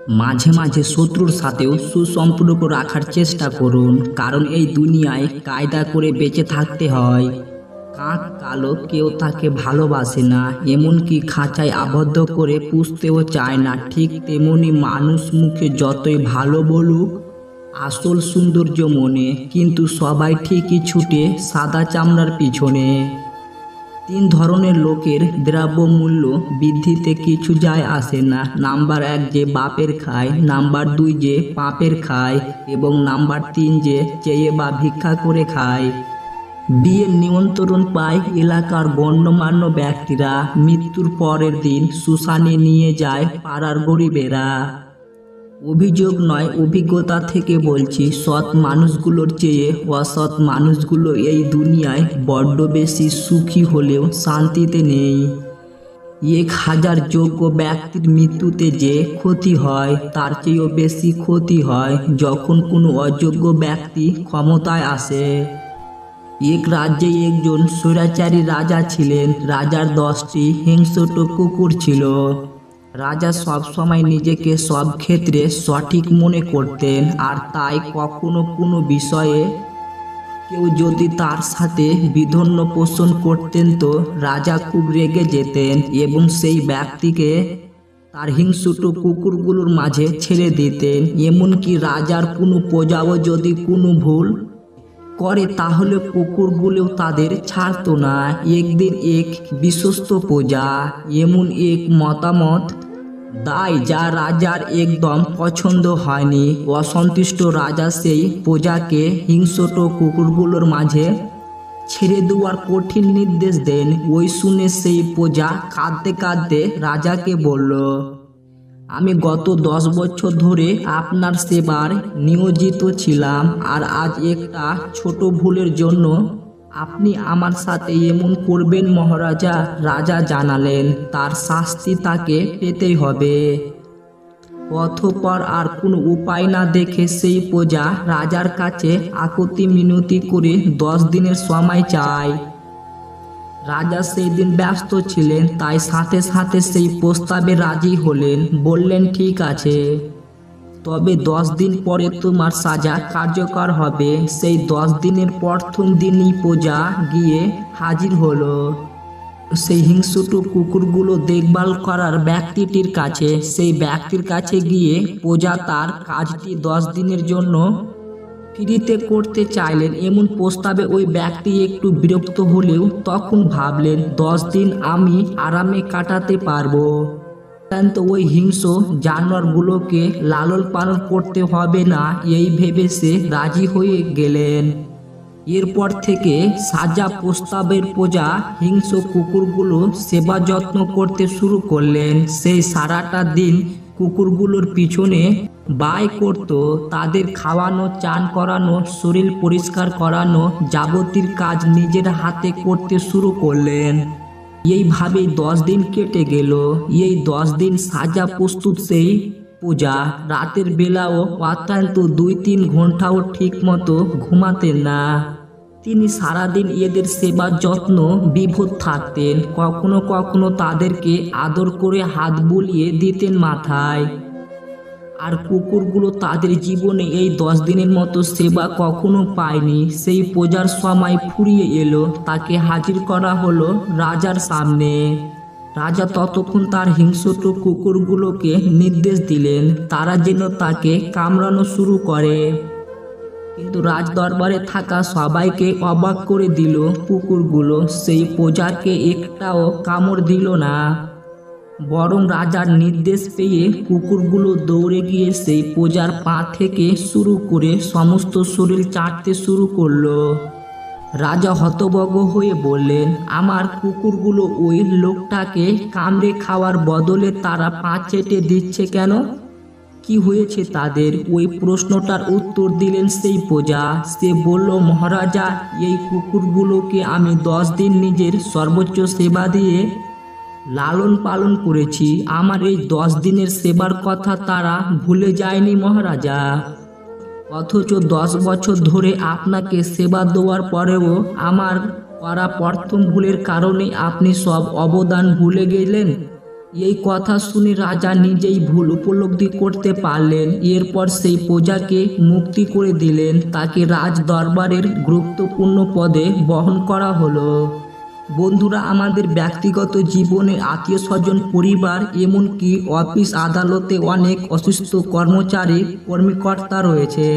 মাঝে মাঝে শত্রুর সাথেও সুসম্পর্ক রাখার চেষ্টা করুন, কারণ এই দুনিয়ায় কায়দা করে বেঁচে থাকতে হয়। কাক কালো, কেউ তাকে ভালোবাসে না, এমনকি খাঁচায় আবদ্ধ করে পুষতেও চায় না। ঠিক তেমনি মানুষ মুখে যতই ভালো বলুক, আসল সৌন্দর্য মনে। কিন্তু সবাই ঠিকই ছুটে সাদা চামড়ার পিছনে। 3 ধরনের লোকের দ্রব্যমূল্য বৃদ্ধিতে কিছু যায় আসে না। নাম্বার 1 যে বাপের খায়, নাম্বার 2 যে পাপের খায়, এবং নাম্বার 3 যে চেয়ে বা ভিক্ষা করে খায়। বিয়ের নিমন্ত্রণ পায় এলাকার গণ্যমান্য ব্যক্তিরা, মৃত্যুর পরের দিন শ্মশানে নিয়ে যায় পাড়ার গরিবেরা। অভিযোগ নয়, অভিজ্ঞতা থেকে বলছি, সৎ মানুষগুলোর চেয়ে অসৎ মানুষগুলো এই দুনিয়ায় বড্ড বেশি সুখী হলেও শান্তিতে নেই। 1000 যোগ্য ব্যক্তির মৃত্যুতে যে ক্ষতি হয়, তার চেয়েও বেশি ক্ষতি হয় যখন কোনো অযোগ্য ব্যক্তি ক্ষমতায় আসে। এক রাজ্যে একজন স্বৈরাচারী রাজা ছিলেন। রাজার 10টি হিংস্র কুকুর ছিল। রাজা সবসময় নিজেকে সব ক্ষেত্রে সঠিক মনে করতেন, আর তাই কখনো কোনো বিষয়ে কেউ যদি তার সাথে বিদ্বেষ পোষণ করতেন তো রাজা খুব রেগে যেতেন এবং সেই ব্যক্তিকে তার হিংস্র কুকুরগুলোর মাঝে ছেড়ে দিতেন। এমনকি রাজার কোনো প্রজাও যদি কোনো ভুল করে তাহলে কুকুরগুলোও তাদের ছাড়তো না। একদিন এক বিশ্বস্ত প্রজা এমন এক মতামত দেয় যা রাজার একদম পছন্দ হয়নি। অসন্তুষ্ট রাজা সেই প্রজাকে হিংস্র কুকুরগুলোর মাঝে ছেড়ে দেওয়ার কঠিন নির্দেশ দেন। ওই শুনে সেই প্রজা কাঁদতে কাঁদতে রাজাকে বলল, আমি গত 10 বছর ধরে আপনার সেবার নিয়োজিত ছিলাম, আর আজ একটা ছোট ভুলের জন্য আপনি আমার সাথে এমন করবেন মহারাজা। রাজা জানালেন তার শাস্তি তাকে পেতেই হবে। অতঃপর আর কোনো উপায় না দেখে সেই প্রজা রাজার কাছে আকুতি মিনতি করে 10 দিনের সময় চায়। রাজা সেই দিন ব্যস্ত ছিলেন, তাই সাথে সাথে সেই প্রস্তাবে রাজি হলেন। বললেন, ঠিক আছে, তবে 10 দিন পরে তোমার সাজা কার্যকর হবে। সেই 10 দিনের প্রথম দিনই প্রজা গিয়ে হাজির হলো সেই হিংস্র কুকুরগুলো দেখভাল করার ব্যক্তিটির কাছে। সেই ব্যক্তির কাছে গিয়ে প্রজা তার কাজটি 10 দিনের জন্য ফ্রিতে করতে চাইলেন। এমন প্রস্তাবে ওই ব্যক্তি একটু বিরক্ত হলেও তখন ভাবলেন 10 দিন আমি আরামে কাটাতে পারবো, কিন্তু ওই হিংস্র জানোয়ারগুলোকে লালন পালন করতে হবে না, এই ভেবে সে রাজি হয়ে গেলেন। এরপর থেকে সাজা প্রস্তাবের প্রজা হিংস্র কুকুরগুলো সেবা যত্ন করতে শুরু করলেন। সেই সারাটা দিন কুকুরগুলোর পিছনে ব্যয় করত। তাদের খাওয়ানো, চান করানো, শরীর পরিষ্কার করানো, যাবতীয় কাজ নিজের হাতে করতে শুরু করলেন। এইভাবেই 10 দিন কেটে গেল। এই 10 দিন সাজা প্রস্তুত সেই প্রজা রাতের বেলাও অত্যন্ত 2-3 ঘন্টাও ঠিক মতো ঘুমাতেন না। তিনি সারাদিন এদের সেবা যত্ন বিভোর থাকতেন। কখনো কখনো তাদেরকে আদর করে হাত বুলিয়ে দিতেন মাথায়। আর কুকুরগুলো তাদের জীবনে এই 10 দিনের মতো সেবা কখনো পায়নি। সেই প্রজার সময় ফুরিয়ে এলো, তাকে হাজির করা হলো রাজার সামনে। রাজা ততক্ষণ তার হিংস্র কুকুরগুলোকে নির্দেশ দিলেন তারা যেন তাকে কামড়ানো শুরু করে। কিন্তু রাজ দরবারে থাকা সবাইকে অবাক করে দিল, কুকুরগুলো সেই প্রজাকে একটাও কামড় দিল না। বরং রাজার নির্দেশ পেয়ে কুকুরগুলো দৌড়ে গিয়ে সেই প্রজার পা থেকে শুরু করে সমস্ত শরীর চাটতে শুরু করলো। রাজা হতভম্ব হয়ে বললেন, আমার কুকুরগুলো ওই লোকটাকে কামড়ে খাওয়ার বদলে তারা পা চেটে দিচ্ছে কেন? কি হয়েছে তাদের? ওই প্রশ্নটার উত্তর দিলেন সেই প্রজা। সে বলল, মহারাজা, এই কুকুরগুলোকে আমি 10 দিন নিজের সর্বোচ্চ সেবা দিয়ে লালন পালন করেছি। আমার এই 10 দিনের সেবার কথা তারা ভুলে যায়নি মহারাজা। অথচ 10 বছর ধরে আপনাকে সেবা দেওয়ার পরেও আমার করা প্রথম ভুলের কারণে আপনি সব অবদান ভুলে গেলেন। এই কথা শুনে রাজা নিজেই ভুল উপলব্ধি করতে পারলেন। এরপর সেই প্রজাকে মুক্তি করে দিলেন, তাকে রাজ দরবারের গুরুত্বপূর্ণ পদে বহন করা হলো। বন্ধুরা, আমাদের ব্যক্তিগত জীবনে আত্মীয় স্বজন, পরিবার, এমনকি অফিস আদালতে অনেক অসুস্থ কর্মচারী কর্মকর্তা রয়েছে।